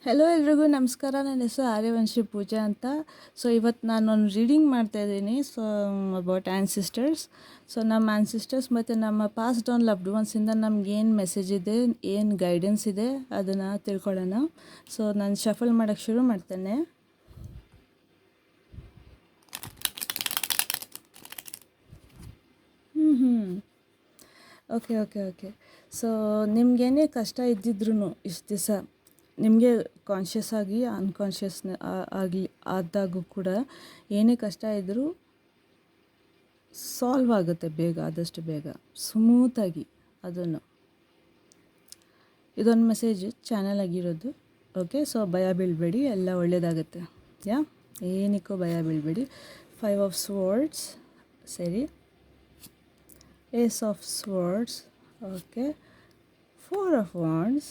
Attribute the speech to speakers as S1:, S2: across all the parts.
S1: Hello ಎಲ್ರಿಗೂ ನಮಸ್ಕಾರ. ನನ್ನ ಹೆಸರು ಆರ್ಯವಂಶಿ ಪೂಜಾ ಅಂತ. ಸೊ ಇವತ್ತು ನಾನೊಂದು ರೀಡಿಂಗ್ ಮಾಡ್ತಾಯಿದ್ದೀನಿ. So about ancestors. ಸೊ ನಮ್ಮ ಆ್ಯನ್ಸಿಸ್ಟರ್ಸ್ ಮತ್ತು ನಮ್ಮ ಪಾಸ್ ಡೌನ್ ಲವ್ಡ್ ಒನ್ಸಿಂದ ನಮ್ಗೆ ಏನು ಮೆಸೇಜ್ ಇದೆ, ಏನು ಗೈಡೆನ್ಸ್ ಇದೆ ಅದನ್ನು ತಿಳ್ಕೊಳ್ಳೋಣ. ಸೊ ನಾನು ಶಫಲ್ ಮಾಡೋಕ್ಕೆ ಶುರು ಮಾಡ್ತೇನೆ. ಓಕೆ ಓಕೆ ಓಕೆ ಸೊ ನಿಮಗೇನೇ ಕಷ್ಟ ಇದ್ದಿದ್ರು ಇಷ್ಟು ದಿವಸ, ನಿಮಗೆ ಕಾನ್ಷಿಯಸ್ ಆಗಿ ಅನ್ಕಾನ್ಷಿಯಸ್ ಆಗಲಿ ಆದಾಗೂ ಕೂಡ ಏನೇ ಕಷ್ಟ ಇದ್ದರೂ ಸಾಲ್ವ್ ಆಗುತ್ತೆ ಬೇಗ, ಆದಷ್ಟು ಬೇಗ ಸ್ಮೂತಾಗಿ. ಅದನ್ನು ಇದೊಂದು ಮೆಸೇಜ್ ಚಾನಲ್ ಆಗಿರೋದು. ಓಕೆ, ಸೊ ಭಯ ಬೀಳಬೇಡಿ, ಎಲ್ಲ ಒಳ್ಳೆಯದಾಗುತ್ತೆ. ಏನಕ್ಕೂ ಭಯ ಬೀಳಬೇಡಿ. 5 ಆಫ್ ಸ್ವರ್ಡ್ಸ್, ಸರಿ. Ace of Swords, okay. 4 of Wands,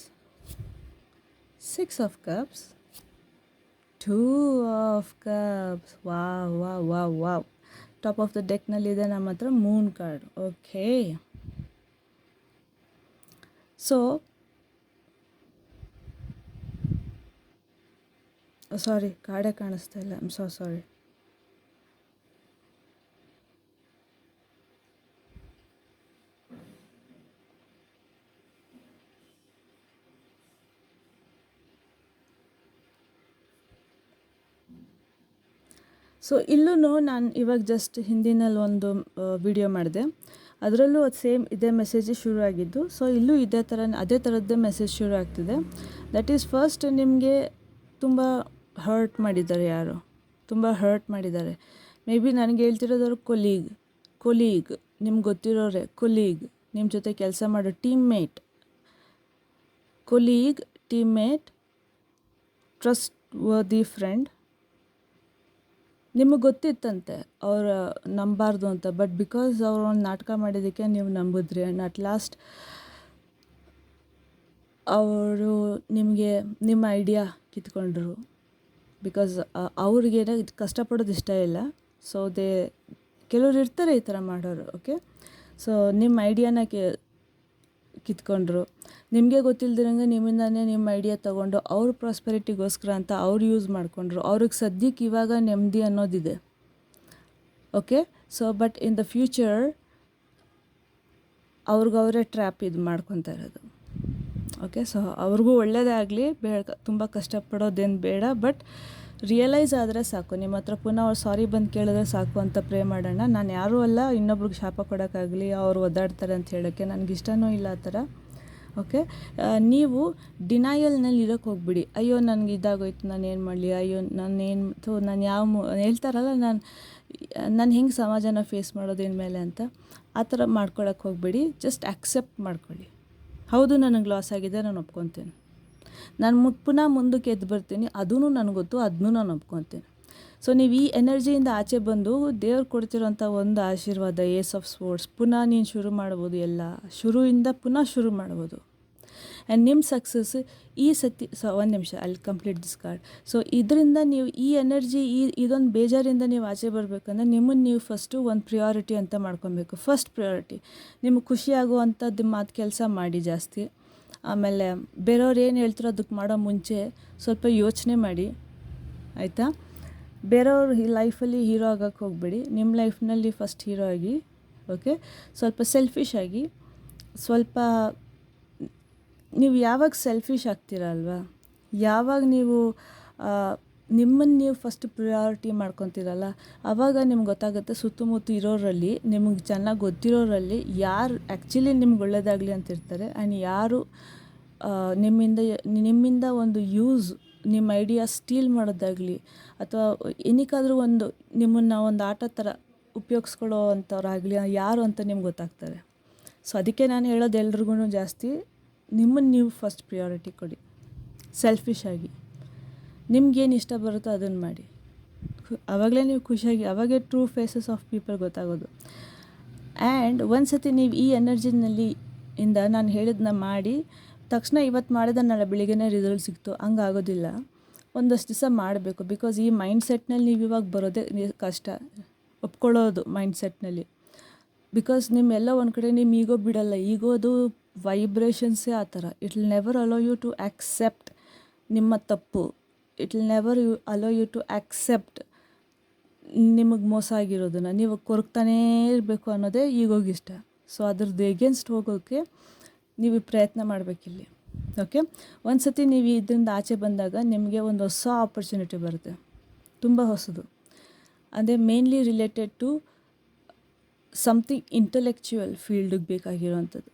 S1: 6 of Cups, 2 of Cups. Wow. Top of the deck nallide ನಮ್ಮ ಹತ್ರ moon card. Okay, so sorry, ಕಾರ್ಡೇ ಕಾಣಿಸ್ತಾ ಇಲ್ಲ. I'm so sorry. ಸೊ ಇಲ್ಲೂ ನಾನು ಇವಾಗ ಜಸ್ಟ್ ಹಿಂದಿನಲ್ಲಿ ಒಂದು ವಿಡಿಯೋ ಮಾಡಿದೆ, ಅದರಲ್ಲೂ ಅದು ಸೇಮ್ ಇದೇ ಮೆಸೇಜ್ ಶುರು ಆಗಿದ್ದು. ಸೊ ಇಲ್ಲೂ ಅದೇ ಥರದ್ದೇ ಮೆಸೇಜ್ ಶುರು ಆಗ್ತಿದೆ. ದಟ್ ಈಸ್ ಫಸ್ಟ್, ನಿಮಗೆ ತುಂಬ ಹರ್ಟ್ ಮಾಡಿದ್ದಾರೆ, ಯಾರು ತುಂಬ ಹರ್ಟ್ ಮಾಡಿದ್ದಾರೆ. ಮೇ ಬಿ ನನಗೆ ಹೇಳ್ತಿರೋದವ್ರು ಕೊಲೀಗ್, ನಿಮ್ಗೆ ಗೊತ್ತಿರೋರೆ ಕೊಲೀಗ್, ನಿಮ್ಮ ಜೊತೆ ಕೆಲಸ ಮಾಡೋ teammate, colleague, teammate, trust worthy friend. ನಿಮಗೆ ಗೊತ್ತಿತ್ತಂತೆ ಅವ್ರು ನಂಬಾರ್ದು ಅಂತ, ಬಟ್ ಬಿಕಾಸ್ ಅವರು ಒಂದು ನಾಟಕ ಮಾಡಿದ್ದಕ್ಕೆ ನೀವು ನಂಬಿದ್ರಿ. ಆ್ಯಂಡ್ ಅಟ್ ಲಾಸ್ಟ್ ಅವರು ನಿಮಗೆ ನಿಮ್ಮ ಐಡಿಯಾ ಕಿತ್ಕೊಂಡ್ರು. ಬಿಕಾಸ್ ಅವ್ರಿಗೇನೋ ಕಷ್ಟಪಡೋದು ಇಷ್ಟ ಇಲ್ಲ. ಸೊ ಕೆಲವ್ರು ಇರ್ತಾರೆ ಈ ಥರ ಮಾಡೋರು. ಓಕೆ, ಸೊ ನಿಮ್ಮ ಐಡಿಯಾನ ಕಿತ್ಕೊಂಡ್ರು. ನಿಮಗೆ ಗೊತ್ತಿಲ್ದಿರಂಗೆ ನಿಮ್ಮಿಂದನೇ ನಿಮ್ಮ ಐಡಿಯಾ ತೊಗೊಂಡು ಅವ್ರ ಪ್ರಾಸ್ಪೆರಿಟಿಗೋಸ್ಕರ ಅಂತ ಅವ್ರು ಯೂಸ್ ಮಾಡಿಕೊಂಡ್ರು. ಅವ್ರಿಗೆ ಸದ್ಯಕ್ಕೆ ಇವಾಗ ನೆಮ್ಮದಿ ಅನ್ನೋದಿದೆ. Okay, so but in the future ಅವ್ರಿಗವರೇ ಟ್ರ್ಯಾಪ್ ಇದು ಮಾಡ್ಕೊತಾ ಇರೋದು. ಓಕೆ, ಸೊ ಅವ್ರಿಗೂ ಒಳ್ಳೆಯದೇ ಆಗಲಿ, ತುಂಬ ಕಷ್ಟಪಡೋದೇನು ಬೇಡ. ಬಟ್ ರಿಯಲೈಸ್ ಆದರೆ ಸಾಕು. ನಿಮ್ಮ ಹತ್ರ ಪುನಃ ಅವ್ರು ಸಾರಿ ಬಂದು ಕೇಳಿದ್ರೆ ಸಾಕು ಅಂತ ಪ್ರೇ ಮಾಡೋಣ. ನಾನು ಯಾರೂ ಅಲ್ಲ ಇನ್ನೊಬ್ರಿಗೆ ಶಾಪ ಕೊಡೋಕ್ಕಾಗಲಿ, ಅವ್ರು ಒದ್ದಾಡ್ತಾರೆ ಅಂತ ಹೇಳೋಕ್ಕೆ ನನಗಿಷ್ಟನೂ ಇಲ್ಲ ಆ ಥರ. ಓಕೆ, ನೀವು ಡಿನಯಲ್ನಲ್ಲಿ ಇರೋಕ್ಕೆ ಹೋಗ್ಬಿಡಿ. ಅಯ್ಯೋ ನನಗೆ ಇದಾಗೋಯ್ತು, ನಾನು ಏನು ಮಾಡಲಿ, ಅಯ್ಯೋ ನಾನು ಹೇಳ್ತಾರಲ್ಲ, ನಾನು ಹೆಂಗೆ ಸಮಾಜನ ಫೇಸ್ ಮಾಡೋದು ಇನ್ಮೇಲೆ ಅಂತ, ಆ ಥರ ಮಾಡ್ಕೊಳಕ್ಕೆ ಹೋಗ್ಬಿಡಿ. ಜಸ್ಟ್ ಆಕ್ಸೆಪ್ಟ್ ಮಾಡ್ಕೊಳ್ಳಿ. ಹೌದು, ನನಗೆ ಲಾಸ್ ಆಗಿದೆ, ನಾನು ಒಪ್ಕೊತೀನಿ. ನಾನು ಪುನಃ ಮುಂದಕ್ಕೆ ಎದ್ದು ಬರ್ತೀನಿ, ಅದೂ ನನಗೆ ಗೊತ್ತು, ಅದನ್ನೂ ನಾನು ಒಪ್ಕೊತೀನಿ. ಸೊ ನೀವು ಈ ಎನರ್ಜಿಯಿಂದ ಆಚೆ ಬಂದು ದೇವ್ರು ಕೊಡ್ತಿರೋಂಥ ಒಂದು ಆಶೀರ್ವಾದ, ಏಸ್ ಆಫ್ ಸ್ವೋರ್ಡ್ಸ್, ಪುನಃ ನೀನು ಶುರು ಮಾಡ್ಬೋದು, ಎಲ್ಲ ಶುರುವಿಂದ ಪುನಃ ಶುರು ಮಾಡ್ಬೋದು. ಆ್ಯಂಡ್ ನಿಮ್ಮ ಸಕ್ಸಸ್ ಈ ಸತಿ ಒಂದು ನಿಮಿಷ, ಅಲ್ಲಿ ಕಂಪ್ಲೀಟ್ ದಿಸ್ ಕಾರ್ಡ್. ಸೊ ಇದರಿಂದ ನೀವು ಈ ಎನರ್ಜಿ, ಇದೊಂದು ಬೇಜಾರಿಂದ ನೀವು ಆಚೆ ಬರಬೇಕಂದ್ರೆ ನಿಮ್ಮನ್ನು ನೀವು ಫಸ್ಟು ಒಂದು ಪ್ರಿಯಾರಿಟಿ ಅಂತ ಮಾಡ್ಕೊಬೇಕು. ಫಸ್ಟ್ ಪ್ರಿಯಾರಿಟಿ ನಿಮಗೆ ಖುಷಿಯಾಗುವಂಥದ್ದು ಮಾತು ಕೆಲಸ ಮಾಡಿ ಜಾಸ್ತಿ. ಆಮೇಲೆ ಬೇರೆಯವ್ರು ಏನು ಹೇಳ್ತಾರೋ ಅದಕ್ಕೆ ಮಾಡೋ ಮುಂಚೆ ಸ್ವಲ್ಪ ಯೋಚನೆ ಮಾಡಿ, ಆಯಿತಾ? ಬೇರೆಯವ್ರ ಲೈಫಲ್ಲಿ ಹೀರೋ ಆಗೋಕ್ಕೆ ಹೋಗಬೇಡಿ, ನಿಮ್ಮ ಲೈಫ್ನಲ್ಲಿ ಫಸ್ಟ್ ಹೀರೋ ಆಗಿ. ಓಕೆ, ಸ್ವಲ್ಪ ಸೆಲ್ಫಿಶ್ ಆಗಿ. ಸ್ವಲ್ಪ ನೀವು ಯಾವಾಗ ಸೆಲ್ಫಿಶ್ ಆಗ್ತೀರಲ್ವ, ಯಾವಾಗ ನೀವು ನಿಮ್ಮನ್ನು ನೀವು ಫಸ್ಟ್ ಪ್ರಿಯಾರಿಟಿ ಮಾಡ್ಕೊತೀರಲ್ಲ, ಆವಾಗ ನಿಮ್ಗೆ ಗೊತ್ತಾಗುತ್ತೆ ಸುತ್ತಮುತ್ತ ಇರೋರಲ್ಲಿ, ನಿಮಗೆ ಚೆನ್ನಾಗಿ ಗೊತ್ತಿರೋರಲ್ಲಿ ಯಾರು ಆ್ಯಕ್ಚುಲಿ ನಿಮ್ಗೆ ಒಳ್ಳೆಯದಾಗಲಿ ಅಂತಿರ್ತಾರೆ. ಆ್ಯಂಡ್ ಯಾರು ನಿಮ್ಮಿಂದ ಒಂದು ಯೂಸ್, ನಿಮ್ಮ ಐಡಿಯಾ ಸ್ಟೀಲ್ ಮಾಡೋದಾಗಲಿ ಅಥವಾ ಏನಕ್ಕಾದರೂ ನಿಮ್ಮನ್ನು ಒಂದು ಆಟ ಥರ ಉಪಯೋಗಿಸ್ಕೊಳ್ಳೋ ಅಂಥವ್ರಾಗಲಿ ಯಾರು ಅಂತ ನಿಮ್ಗೆ ಗೊತ್ತಾಗ್ತಾರೆ. ಸೊ ಅದಕ್ಕೆ ನಾನು ಹೇಳೋದು ಎಲ್ರಿಗೂ ಜಾಸ್ತಿ, ನಿಮ್ಮನ್ನು ನೀವು ಫಸ್ಟ್ ಪ್ರಿಯಾರಿಟಿ ಕೊಡಿ, ಸೆಲ್ಫಿಶ್ ಆಗಿ. ನಿಮ್ಗೇನು ಇಷ್ಟ ಬರುತ್ತೋ ಅದನ್ನು ಮಾಡಿ. ಆವಾಗಲೇ ನೀವು ಖುಷಿಯಾಗಿ, ಅವಾಗೇ ಟ್ರೂ ಫೇಸಸ್ ಆಫ್ ಪೀಪಲ್ ಗೊತ್ತಾಗೋದು. ಆ್ಯಂಡ್ ಒಂದು ಸತಿ ನೀವು ಈ ಎನರ್ಜಿನಲ್ಲಿ ನಾನು ಹೇಳಿದ್ದನ್ನ ಮಾಡಿ ತಕ್ಷಣ ಇವತ್ತು ಮಾಡಿದ ನಾಳೆ ಬೆಳಿಗ್ಗೆನೇ ರಿಸಲ್ಟ್ ಸಿಕ್ತು ಹಂಗಾಗೋದಿಲ್ಲ. ಒಂದಷ್ಟು ದಿವಸ ಮಾಡಬೇಕು. ಬಿಕಾಸ್ ಈ ಮೈಂಡ್ಸೆಟ್ನಲ್ಲಿ ನೀವು ಇವಾಗ ಬರೋದೇ ಕಷ್ಟ, ಒಪ್ಕೊಳ್ಳೋದು ಮೈಂಡ್ಸೆಟ್ನಲ್ಲಿ. ಬಿಕಾಸ್ ನಿಮ್ಮೆಲ್ಲ ಒಂದು ಕಡೆ ನಿಮ್ಮ ಈಗೋ ಬಿಡಲ್ಲ. ಈಗೋದು ವೈಬ್ರೇಷನ್ಸೇ ಆ ಥರ. It will never allow you to accept ನಿಮ್ಮ ತಪ್ಪು. It will never allow you to accept ನಿಮಗೆ ಮೋಸ ಆಗಿರೋದನ್ನು. ನೀವು ಕೊರಗ್ತಾನೇ ಇರಬೇಕು ಅನ್ನೋದೇ ಈಗೋಗಿಷ್ಟ. ಸೊ ಅದ್ರದ್ದು ಎಗೇನ್ಸ್ಟ್ ಹೋಗೋಕ್ಕೆ ನೀವು ಪ್ರಯತ್ನ ಮಾಡಬೇಕಿಲ್ಲಿ. ಓಕೆ, ಒಂದು ಸತಿ ನೀವು ಇದರಿಂದ ಆಚೆ ಬಂದಾಗ ನಿಮಗೆ ಒಂದು ಹೊಸ ಆಪರ್ಚುನಿಟಿ ಬರುತ್ತೆ, ತುಂಬ ಹೊಸದು. ಅಂದರೆ mainly related to something intellectual ಫೀಲ್ಡಿಗೆ ಬೇಕಾಗಿರೋವಂಥದ್ದು,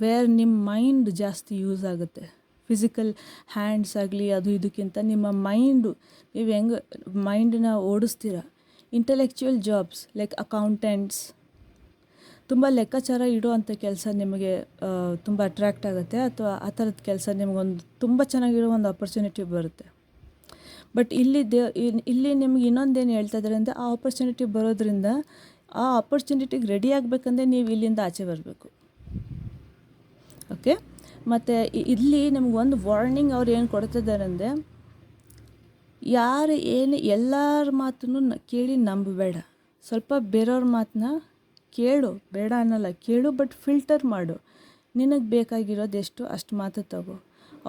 S1: ವೇರ್ ನಿಮ್ಮ ಮೈಂಡ್ ಜಾಸ್ತಿ ಯೂಸ್ ಆಗುತ್ತೆ. ಫಿಸಿಕಲ್ ಹ್ಯಾಂಡ್ಸ್ ಆಗಲಿ ಅದು ಇದಕ್ಕಿಂತ ನಿಮ್ಮ ಮೈಂಡು, ನೀವು ಹೆಂಗೆ ಮೈಂಡನ್ನ ಓಡಿಸ್ತೀರ. ಇಂಟೆಲೆಕ್ಚುವಲ್ ಜಾಬ್ಸ್ ಲೈಕ್ ಅಕೌಂಟೆಂಟ್ಸ್, ತುಂಬ ಲೆಕ್ಕಾಚಾರ ಇಡುವಂಥ ಕೆಲಸ ನಿಮಗೆ ತುಂಬ ಅಟ್ರ್ಯಾಕ್ಟ್ ಆಗುತ್ತೆ, ಅಥವಾ ಆ ಥರದ ಕೆಲಸ ನಿಮಗೊಂದು ತುಂಬ ಚೆನ್ನಾಗಿರೋ ಒಂದು ಆಪರ್ಚುನಿಟಿ ಬರುತ್ತೆ. ಬಟ್ ಇಲ್ಲಿ ನಿಮ್ಗೆ ಇನ್ನೊಂದೇನು ಹೇಳ್ತಾ ಇದ್ದಾರೆ ಅಂದರೆ, ಆ ಆಪರ್ಚುನಿಟಿ ಬರೋದ್ರಿಂದ ಆ ಆಪರ್ಚುನಿಟಿಗೆ ರೆಡಿ ಆಗಬೇಕಂದ್ರೆ ನೀವು ಇಲ್ಲಿಂದ ಆಚೆ ಬರಬೇಕು. ಓಕೆ, ಮತ್ತು ಇಲ್ಲಿ ನಿಮ್ಗೊಂದು ವಾರ್ನಿಂಗ್ ಅವ್ರು ಏನು ಕೊಡ್ತಿದ್ದಾರೆ ಅಂದರೆ, ಯಾರು ಏನು ಎಲ್ಲರ ಮಾತನ್ನು ಕೇಳಿ ನಂಬಬೇಡ. ಸ್ವಲ್ಪ ಬೇರೆಯವ್ರ ಮಾತನ್ನ ಕೇಳು, ಬೇಡ ಅನ್ನಲ್ಲ, ಕೇಳು, ಬಟ್ ಫಿಲ್ಟರ್ ಮಾಡು. ನಿನಗೆ ಬೇಕಾಗಿರೋದು ಎಷ್ಟು ಅಷ್ಟು ಮಾತು ತಗೋ.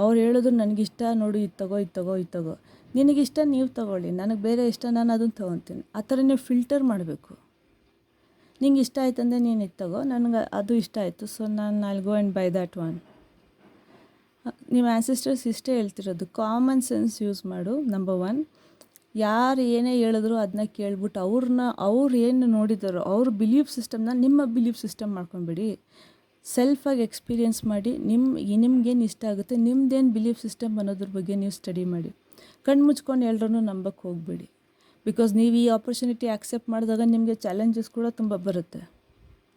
S1: ಅವ್ರು ಹೇಳೋದು ನನಗಿಷ್ಟ, ನೋಡು ಇದು ತಗೋ, ಇದು ತಗೋ, ಇದು ತಗೋ. ನಿನಗಿಷ್ಟ ನೀವು ತಗೊಳ್ಳಿ, ನನಗೆ ಬೇರೆ ಇಷ್ಟ, ನಾನು ಅದನ್ನು ತೊಗೊತೀನಿ. ಆ ಥರ ನೀವು ಫಿಲ್ಟರ್ ಮಾಡಬೇಕು. ನಿಂಗೆ ಇಷ್ಟ ಆಯ್ತಂದರೆ ನೀನು ಇದು ತಗೋ, ನನಗೆ ಅದು ಇಷ್ಟ ಆಯಿತು, ಸೊ ನಾನು I will go and by that one. ನಿಮ್ಮ ಆ್ಯನ್ಸಿಸ್ಟರ್ಸ್ ಇಷ್ಟೇ ಹೇಳ್ತಿರೋದು, ಕಾಮನ್ ಸೆನ್ಸ್ ಯೂಸ್ ಮಾಡು. ನಂಬರ್ 1, ಯಾರು ಏನೇ ಹೇಳಿದ್ರು ಅದನ್ನ ಕೇಳ್ಬಿಟ್ಟು ಅವ್ರು ಏನು ನೋಡಿದಾರೋ ಅವ್ರ ಬಿಲೀಫ್ ಸಿಸ್ಟಮ್ನ ನಿಮ್ಮ ಬಿಲೀಫ್ ಸಿಸ್ಟಮ್ ಮಾಡ್ಕೊಂಬಿಡಿ. ಸೆಲ್ಫಾಗಿ ಎಕ್ಸ್ಪೀರಿಯೆನ್ಸ್ ಮಾಡಿ, ನಿಮ್ಗೇನು ಇಷ್ಟ ಆಗುತ್ತೆ, ನಿಮ್ದೇನು ಬಿಲೀಫ್ ಸಿಸ್ಟಮ್ ಅನ್ನೋದ್ರ ಬಗ್ಗೆ ನೀವು ಸ್ಟಡಿ ಮಾಡಿ. ಕಣ್ಣು ಮುಚ್ಕೊಂಡು ಎಲ್ಲರೂ ನಂಬಕ್ಕೆ ಹೋಗಬೇಡಿ. ಬಿಕಾಸ್ ನೀವು ಈ ಆಪರ್ಚುನಿಟಿ ಆಕ್ಸೆಪ್ಟ್ ಮಾಡಿದಾಗ ನಿಮಗೆ ಚಾಲೆಂಜಸ್ ಕೂಡ ತುಂಬ ಬರುತ್ತೆ.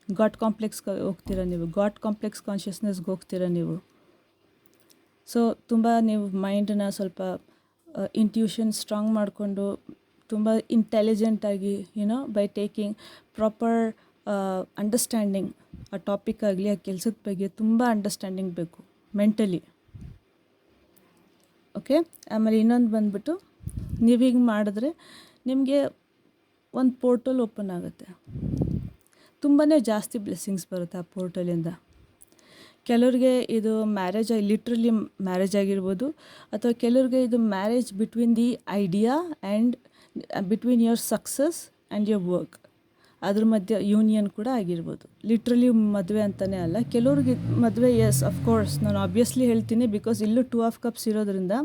S1: ಗಾಡ್ ಕಾಂಪ್ಲೆಕ್ಸ್ಗೆ ಹೋಗ್ತೀರಾ ನೀವು, ಗಾಡ್ ಕಾಂಪ್ಲೆಕ್ಸ್ ಕಾನ್ಷಿಯಸ್ನೆಸ್ಗೆ ಹೋಗ್ತೀರಾ ನೀವು. ಸೊ ತುಂಬ ನೀವು ಮೈಂಡನ್ನ ಸ್ವಲ್ಪ ಇಂಟ್ಯೂಷನ್ ಸ್ಟ್ರಾಂಗ್ ಮಾಡಿಕೊಂಡು ತುಂಬ ಇಂಟೆಲಿಜೆಂಟಾಗಿ ಬೈ ಟೇಕಿಂಗ್ ಪ್ರಾಪರ್ ಅಂಡರ್ಸ್ಟ್ಯಾಂಡಿಂಗ್, ಆ ಟಾಪಿಕ್ ಆಗಲಿ ಆ ಕೆಲಸದ ಬಗ್ಗೆ ತುಂಬ ಅಂಡರ್ಸ್ಟ್ಯಾಂಡಿಂಗ್ ಬೇಕು ಮೆಂಟಲಿ. ಓಕೆ, ಆಮೇಲೆ ಇನ್ನೊಂದು ಬಂದುಬಿಟ್ಟು, ನೀವು ಹೀಗೆ ಮಾಡಿದ್ರೆ ನಿಮಗೆ ಒಂದು ಪೋರ್ಟಲ್ ಓಪನ್ ಆಗುತ್ತೆ. ತುಂಬಾ ಜಾಸ್ತಿ ಬ್ಲೆಸ್ಸಿಂಗ್ಸ್ ಬರುತ್ತೆ ಆ ಪೋರ್ಟಲಿಂದ. ಕೆಲವ್ರಿಗೆ ಇದು ಲಿಟ್ರಲಿ ಮ್ಯಾರೇಜ್ ಆಗಿರ್ಬೋದು, ಅಥವಾ ಕೆಲವ್ರಿಗೆ ಇದು marriage between the idea and between your success and your work, ಅದ್ರ ಮಧ್ಯೆ ಯೂನಿಯನ್ ಕೂಡ ಆಗಿರ್ಬೋದು. ಲಿಟ್ರಲಿ ಮದುವೆ ಅಂತಲೇ ಅಲ್ಲ, ಕೆಲವ್ರಿಗೆ ಮದುವೆ, ಎಸ್ ಅಫ್ಕೋರ್ಸ್ ನಾನು ಆಬ್ವಿಯಸ್ಲಿ ಹೇಳ್ತೀನಿ, ಬಿಕಾಸ್ ಇಲ್ಲೂ 2 ಆಫ್ ಕಪ್ಸ್ ಇರೋದ್ರಿಂದ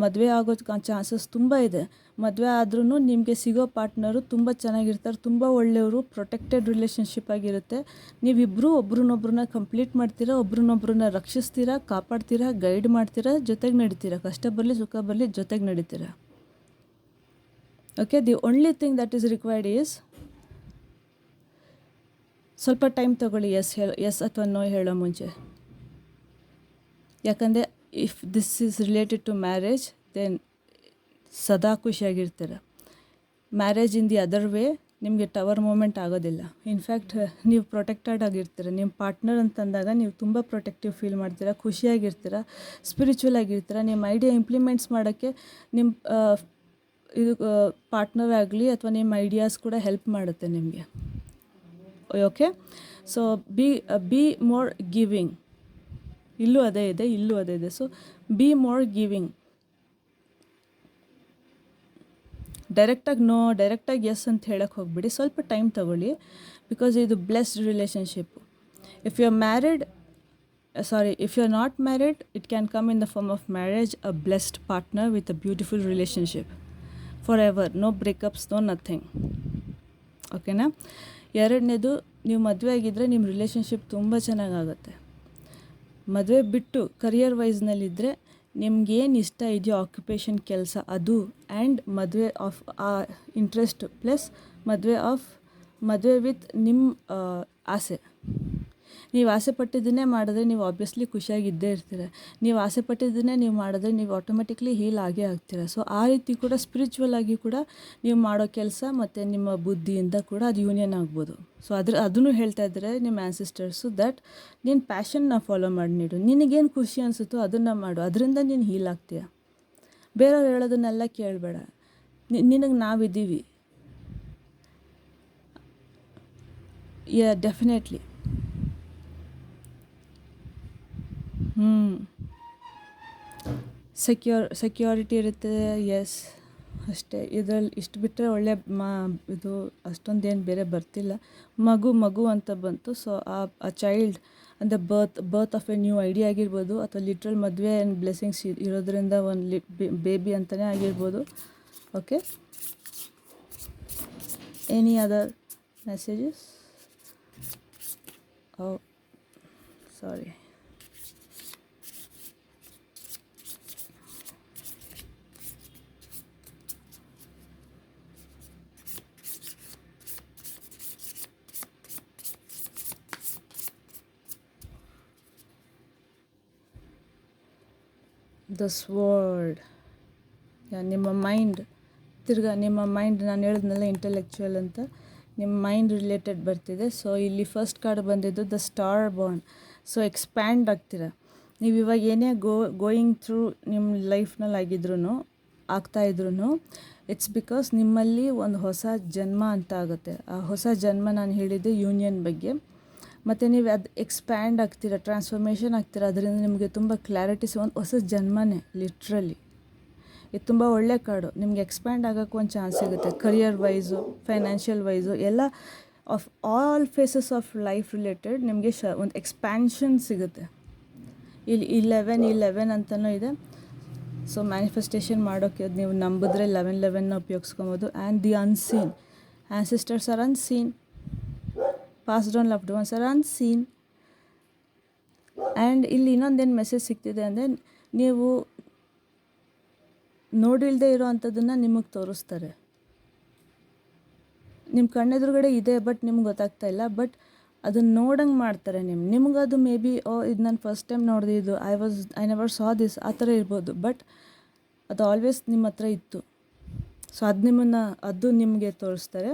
S1: ಮದುವೆ ಆಗೋದು ಚಾನ್ಸಸ್ ತುಂಬ ಇದೆ. ಮದುವೆ ಆದ್ರೂ ನಿಮಗೆ ಸಿಗೋ ಪಾರ್ಟ್ನರು ತುಂಬ ಚೆನ್ನಾಗಿರ್ತಾರೆ, ತುಂಬ ಒಳ್ಳೆಯವರು, ಪ್ರೊಟೆಕ್ಟೆಡ್ ರಿಲೇಷನ್ಶಿಪ್ ಆಗಿರುತ್ತೆ. ನೀವಿಬ್ಬರು ಒಬ್ರನ್ನೊಬ್ರನ್ನ ಕಂಪ್ಲೀಟ್ ಮಾಡ್ತೀರಾ, ಒಬ್ರನ್ನೊಬ್ರನ್ನ ರಕ್ಷಿಸ್ತೀರಾ, ಕಾಪಾಡ್ತೀರಾ, ಗೈಡ್ ಮಾಡ್ತೀರಾ, ಜೊತೆಗೆ ನಡೀತೀರಾ. ಕಷ್ಟ ಬರಲಿ ಸುಖ ಬರಲಿ ಜೊತೆಗೆ ನಡೀತೀರಾ. Okay, the only thing that is required is ಸ್ವಲ್ಪ ಟೈಮ್ ತೊಗೊಳ್ಳಿ ಎಸ್ ಅಥವಾ ನೋ ಹೇಳೋ ಮುಂಚೆ. ಯಾಕಂದರೆ if this is related to marriage, then ಸದಾ ಖುಷಿಯಾಗಿರ್ತೀರ. Marriage in the other way ನಿಮಗೆ ಟವರ್ ಮೂಮೆಂಟ್ ಆಗೋದಿಲ್ಲ. ಇನ್ಫ್ಯಾಕ್ಟ್ ನೀವು ಪ್ರೊಟೆಕ್ಟೆಡ್ ಆಗಿರ್ತೀರ. ನಿಮ್ಮ ಪಾರ್ಟ್ನರ್ ಅಂತಂದಾಗ ನೀವು ತುಂಬ ಪ್ರೊಟೆಕ್ಟಿವ್ ಫೀಲ್ ಮಾಡ್ತೀರ, ಖುಷಿಯಾಗಿರ್ತೀರ, ಸ್ಪಿರಿಚುವಲ್ ಆಗಿರ್ತೀರ. ನಿಮ್ಮ ಐಡಿಯಾ ಇಂಪ್ಲಿಮೆಂಟ್ಸ್ ಮಾಡೋಕ್ಕೆ ನಿಮ್ಮ ಇದು ಪಾರ್ಟ್ನರ್ ಆಗಲಿ ಅಥವಾ ನಿಮ್ಮ ಐಡಿಯಾಸ್ ಕೂಡ ಹೆಲ್ಪ್ ಮಾಡುತ್ತೆ ನಿಮಗೆ. Okay, so be more giving. ಇಲ್ಲೂ ಅದೇ ಇದೆ. So be more giving. ಡೈರೆಕ್ಟಾಗಿ ಎಸ್ ಅಂತ ಹೇಳಕ್ಕೆ ಹೋಗ್ಬಿಡಿ. ಸ್ವಲ್ಪ ಟೈಮ್ ತೊಗೊಳ್ಳಿ, ಬಿಕಾಸ್ ಇದು blessed relationship. If you are not married, it can come in the form of marriage, a blessed partner with a beautiful relationship forever, no breakups, no nothing. ಓಕೆನಾ? ಎರಡನೇದು, ನೀವು ಮದುವೆ ಆಗಿದ್ದರೆ ನಿಮ್ಮ ರಿಲೇಷನ್ಶಿಪ್ ತುಂಬ ಚೆನ್ನಾಗಾಗುತ್ತೆ. ಮದುವೆ ಬಿಟ್ಟು ಕರಿಯರ್ ವೈಸ್ನಲ್ಲಿದ್ದರೆ ನಿಮ್ಗೇನು ಇಷ್ಟ ಇದೆಯೋ ಆಕ್ಯುಪೇಷನ್, ಕೆಲಸ, ಅದು ಆ್ಯಂಡ್ ಮದುವೆ ಆಫ್ ಆ ಇಂಟ್ರೆಸ್ಟ್ ಪ್ಲಸ್ ಮದುವೆ ವಿತ್ ನಿಮ್ಮ ಆಸೆ. ನೀವು ಆಸೆ ಪಟ್ಟಿದ್ದನ್ನೇ ಮಾಡಿದ್ರೆ ನೀವು ಆಬ್ವಿಯಸ್ಲಿ ಖುಷಿಯಾಗಿದ್ದೇ ಇರ್ತೀರ. ನೀವು ಆಸೆ ಪಟ್ಟಿದ್ದನ್ನೇ ನೀವು ಮಾಡಿದ್ರೆ ನೀವು ಆಟೋಮೆಟಿಕ್ಲಿ ಹೀಲ್ ಆಗೇ ಆಗ್ತೀರ. ಸೊ ಆ ರೀತಿ ಕೂಡ ಸ್ಪಿರಿಚುವಲ್ ಆಗಿ ಕೂಡ ನೀವು ಮಾಡೋ ಕೆಲಸ ಮತ್ತು ನಿಮ್ಮ ಬುದ್ಧಿಯಿಂದ ಕೂಡ ಅದು ಯೂನಿಯನ್ ಆಗ್ಬೋದು. ಸೊ ಅದನ್ನು ಹೇಳ್ತಾ ಇದ್ದಾರೆ ನಿಮ್ಮ ಆ್ಯನ್ಸಿಸ್ಟರ್ಸು, ದಟ್ ನೀನು ಪ್ಯಾಷನ್ನ ಫಾಲೋ ಮಾಡಿ ನೀಡು. ನಿನಗೇನು ಖುಷಿ ಅನಿಸುತ್ತೋ ಅದನ್ನು ಮಾಡು, ಅದರಿಂದ ನೀನು ಹೀಲ್ ಆಗ್ತೀಯ. ಬೇರೆಯವ್ರು ಹೇಳೋದನ್ನೆಲ್ಲ ಕೇಳಬೇಡ. ನಿನಗೆ ನಾವಿದ್ದೀವಿ. ಡೆಫಿನೆಟ್ಲಿ. ಸೆಕ್ಯೂರಿಟಿ ಇರುತ್ತೆ. ಎಸ್, ಅಷ್ಟೇ. ಇದರಲ್ಲಿ ಇಷ್ಟು ಬಿಟ್ಟರೆ ಒಳ್ಳೆ ಇದು ಅಷ್ಟೊಂದೇನು ಬೇರೆ ಬರ್ತಿಲ್ಲ. ಮಗು ಅಂತ ಬಂತು. ಸೊ ಆ ಚೈಲ್ಡ್ ಅಂದರೆ ಬರ್ತ್ ಆಫ್ ಎ ನ್ಯೂ ಐಡಿಯಾ ಆಗಿರ್ಬೋದು, ಅಥವಾ ಲಿಟ್ರಲ್ ಮದುವೆ ಆ್ಯಂಡ್ ಬ್ಲೆಸ್ಸಿಂಗ್ಸ್ ಇರೋದ್ರಿಂದ ಒಂದು ಬೇಬಿ ಅಂತಲೇ ಆಗಿರ್ಬೋದು. Okay, any other messages? Oh sorry. The sword. ನಿಮ್ಮ ಮೈಂಡ್, ನಿಮ್ಮ ಮೈಂಡ್, ನಾನು ಹೇಳಿದ್ನಲ್ಲ ಇಂಟೆಲೆಕ್ಚುಯಲ್ ಅಂತ, ನಿಮ್ಮ ಮೈಂಡ್ ರಿಲೇಟೆಡ್ ಬರ್ತಿದೆ. ಸೊ ಇಲ್ಲಿ ಫಸ್ಟ್ ಕಾರ್ಡ್ ಬಂದಿದ್ದು the star born. So expand ಆಗ್ತೀರ ನೀವು. ಇವಾಗ ಏನೇ ಗೋಯಿಂಗ್ ಥ್ರೂ ನಿಮ್ಮ ಲೈಫ್ನಲ್ಲಿ ಆಗ್ತಾಯಿದ್ರು, ಇಟ್ಸ್ ಬಿಕಾಸ್ ನಿಮ್ಮಲ್ಲಿ ಒಂದು ಹೊಸ ಜನ್ಮ ಅಂತ ಆಗುತ್ತೆ. ಆ ಹೊಸ ಜನ್ಮ ನಾನು ಹೇಳಿದ್ದೆ ಯೂನಿಯನ್ ಬಗ್ಗೆ. ಮತ್ತು ನೀವು ಅದು ಎಕ್ಸ್ಪ್ಯಾಂಡ್ ಆಗ್ತೀರ, ಟ್ರಾನ್ಸ್ಫಾರ್ಮೇಷನ್ ಆಗ್ತೀರ. ಅದರಿಂದ ನಿಮಗೆ ತುಂಬ ಕ್ಲಾರಿಟೀಸ್, ಒಂದು ಹೊಸ ಜನ್ಮನೇ ಲಿಟ್ರಲಿ. ಇದು ತುಂಬ ಒಳ್ಳೆ ಕಾರ್ಡು. ನಿಮ್ಗೆ ಎಕ್ಸ್ಪ್ಯಾಂಡ್ ಆಗೋಕ್ಕೆ ಒಂದು ಚಾನ್ಸ್ ಸಿಗುತ್ತೆ. ಕರಿಯರ್ ವೈಸು, ಫೈನಾನ್ಷಿಯಲ್ ವೈಸು, ಎಲ್ಲ of all phases of life related ನಿಮಗೆ ಒಂದು ಎಕ್ಸ್ಪ್ಯಾನ್ಷನ್ ಸಿಗುತ್ತೆ. ಇಲ್ಲಿ 11 ಅಂತಲೂ ಇದೆ. ಸೊ ಮ್ಯಾನಿಫೆಸ್ಟೇಷನ್ ಮಾಡೋಕ್ಕೆ ನೀವು ನಂಬಿದ್ರೆ 11 ಉಪಯೋಗಿಸ್ಕೊಬೋದು. And the unseen ancestors are unseen, passed on loved ones are unseen. And ಇಲ್ಲಿ ಇನ್ನೊಂದೇನು ಮೆಸೇಜ್ ಸಿಗ್ತಿದೆ ಅಂದರೆ, ನೀವು ನೋಡಿಲ್ಲದೆ ಇರೋ ಅಂಥದ್ದನ್ನು ನಿಮಗೆ ತೋರಿಸ್ತಾರೆ. ನಿಮ್ಮ ಕಣ್ಣೆದುರುಗಡೆ ಇದೆ, ಬಟ್ ನಿಮ್ಗೆ ಗೊತ್ತಾಗ್ತಾ ಇಲ್ಲ. ಬಟ್ ಅದನ್ನು ನೋಡಂಗೆ ಮಾಡ್ತಾರೆ. ನಿಮ್ಗದು ಮೇ ಬಿ ಇದು ನಾನು ಫಸ್ಟ್ ಟೈಮ್ ನೋಡಿದೆ, ಇದು ಐ ನೆವರ್ ಸಾ ದಿಸ್, ಆ ಥರ ಇರ್ಬೋದು. ಬಟ್ ಅದು ಆಲ್ವೇಸ್ ನಿಮ್ಮ ಹತ್ರ ಇತ್ತು. ಸೊ ಅದು ನಿಮಗೆ ತೋರಿಸ್ತಾರೆ.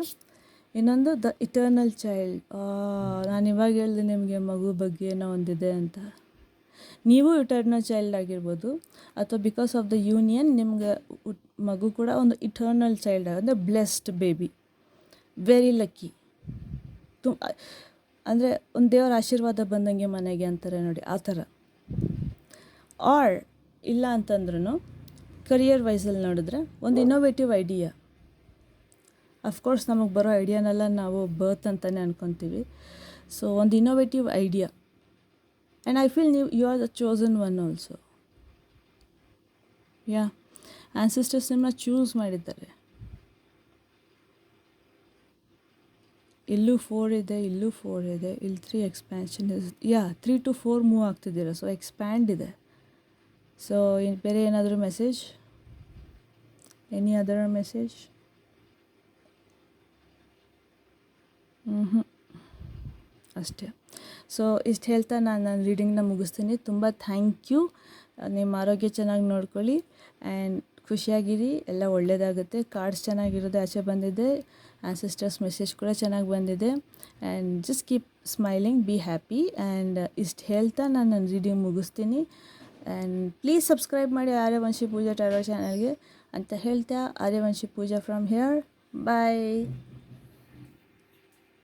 S1: ಇನ್ನೊಂದು ದ ಇಟರ್ನಲ್ ಚೈಲ್ಡ್. ನಾನು ಇವಾಗ ಹೇಳಿದೆ ನಿಮಗೆ ಮಗು ಬಗ್ಗೆ ಏನೋ ಒಂದಿದೆ ಅಂತ. ನೀವು ಇಟರ್ನಲ್ ಚೈಲ್ಡ್ ಆಗಿರ್ಬೋದು, ಅಥವಾ ಬಿಕಾಸ್ ಆಫ್ ದ ಯೂನಿಯನ್ ನಿಮ್ಗೆ ಮಗು ಕೂಡ ಒಂದು ಇಟರ್ನಲ್ ಚೈಲ್ಡ್, ಅಂದರೆ ಬ್ಲೆಸ್ಡ್ ಬೇಬಿ, ವೆರಿ ಲಕ್ಕಿ. ಅಂದರೆ ಒಂದು ದೇವರ ಆಶೀರ್ವಾದ ಬಂದಂಗೆ ಮನೆಗೆ ಅಂತಾರೆ ನೋಡಿ, ಆ ಥರ. ಆರ್ ಇಲ್ಲ ಅಂತಂದ್ರೂ ಕರಿಯರ್ ವೈಸಲ್ಲಿ ನೋಡಿದ್ರೆ ಒಂದು ಇನ್ನೋವೇಟಿವ್ ಐಡಿಯಾ. ಅಫ್ಕೋರ್ಸ್ ನಮಗೆ ಬರೋ ಐಡಿಯಾನೆಲ್ಲ ನಾವು ಬರ್ತ್ ಅಂತಲೇ ಅನ್ಕೊತೀವಿ. ಸೊ ಒಂದು innovative idea. And I feel you are the chosen one also. Ancestors ನಿಮ್ಮನ್ನ ಚೂಸ್ ಮಾಡಿದ್ದಾರೆ. ಇಲ್ಲೂ 4 ಇದೆ, ಇಲ್ಲೂ 4 ಇದೆ, ಇಲ್ಲಿ 3 ಎಕ್ಸ್ಪ್ಯಾನ್ಷನ್ ಇದೆ. 3 to 4 ಮೂವ್ ಆಗ್ತಿದ್ದೀರ. ಸೊ ಎಕ್ಸ್ಪ್ಯಾಂಡ್ ಇದೆ. ಸೊ ಬೇರೆ ಏನಾದರೂ ಮೆಸೇಜ್? Any other message? ಅಷ್ಟೇ. ಸೊ ಇಷ್ಟು ಹೇಳ್ತಾ ನಾನು ರೀಡಿಂಗ್ನ ಮುಗಿಸ್ತೀನಿ. ತುಂಬ ಥ್ಯಾಂಕ್ ಯು. ನಿಮ್ಮ ಆರೋಗ್ಯ ಚೆನ್ನಾಗಿ ನೋಡ್ಕೊಳ್ಳಿ ಆ್ಯಂಡ್ ಖುಷಿಯಾಗಿರಿ. ಎಲ್ಲ ಒಳ್ಳೆಯದಾಗುತ್ತೆ. ಕಾರ್ಡ್ಸ್ ಚೆನ್ನಾಗಿರೋದು ಆಚೆ ಬಂದಿದೆ. ಆನ್ಸಿಸ್ಟರ್ಸ್ ಮೆಸೇಜ್ ಕೂಡ ಚೆನ್ನಾಗಿ ಬಂದಿದೆ. And just keep smiling, be happy. And ಇಷ್ಟು ಹೇಳ್ತಾ ನಾನು ನನ್ನ ರೀಡಿಂಗ್ ಮುಗಿಸ್ತೀನಿ. ಆ್ಯಂಡ್ ಪ್ಲೀಸ್ ಸಬ್ಸ್ಕ್ರೈಬ್ ಮಾಡಿ ಆರ್ಯವಂಶಿ ಪೂಜಾ ಟ್ಯಾರೋ ಚಾನಲ್ಗೆ ಅಂತ ಹೇಳ್ತಾ, ಆರ್ಯವಂಶಿ ಪೂಜಾ ಫ್ರಮ್ ಹಿಯರ್. ಬಾಯ್.